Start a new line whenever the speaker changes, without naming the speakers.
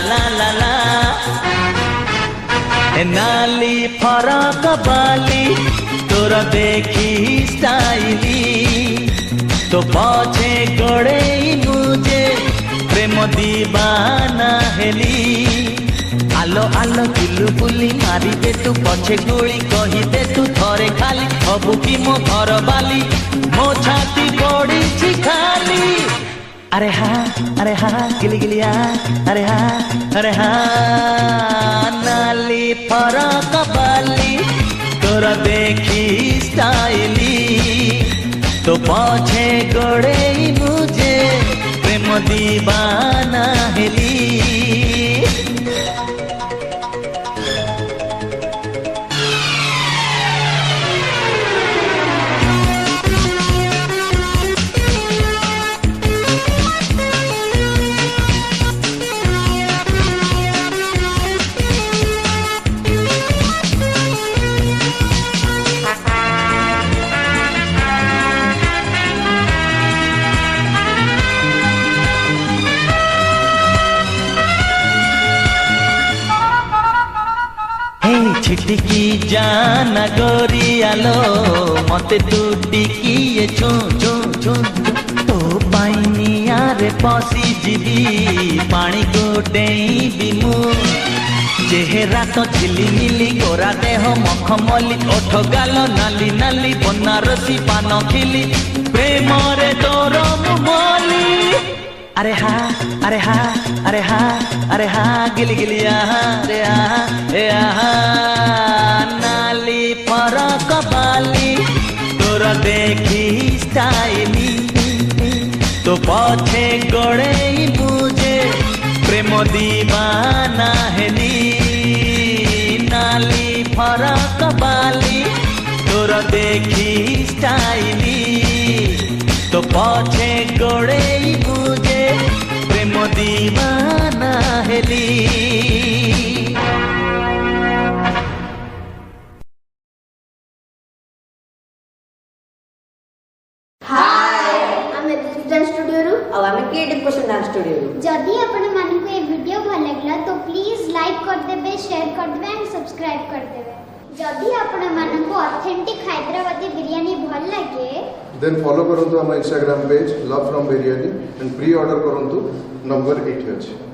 ला ला ला नाली फरक बाली तोर देखी स्टाइली तो पछे गड़े मुझे प्रेम दीवाना हेली आलो आलो किलु बुली मारी दे तू पछे गोली कही दे तू थरे खाली हबु की मो घर बाली मो छाती पड़ी छी खाली अरे हाँ गिली गिलिया अरे हाँ नाली फरक बाली तोरा देखी स्टाइली तो पछे गड़े मुझे प्रेम दीवाना हेली छिटकी जाना गोरी आलो मते तू टिकिए छो छो छो तो पाइनिया रे पसी जीवी पानी को डेई बिमु चेहरा तो झिली मिली गोरा देह मखमली ओठ गाल नाली नाली बनारसी पान खिली प्रेम रे तोर मुमली अरे हाँ गिली गिलिया रे नाली फरक बाली तोर देखी स्टाइली तो पछे गड़े मुझे प्रेम दीवाना हेली नाली फरक बाली तोर देखी स्टाइली तो पछे गड़े मुझे प्रेम दीवाना हेली
जदि आपण मानकु ए वीडियो भल लागला तो प्लीज लाइक कर देबे शेयर कर देबे एंड सब्सक्राइब कर देबे जदि आपण मानकु ऑथेंटिक हैदराबादी बिरयानी भल लागे
देन फॉलो करंतु हम Instagram page love from biryani and pre order करंतु नंबर 8 अछि।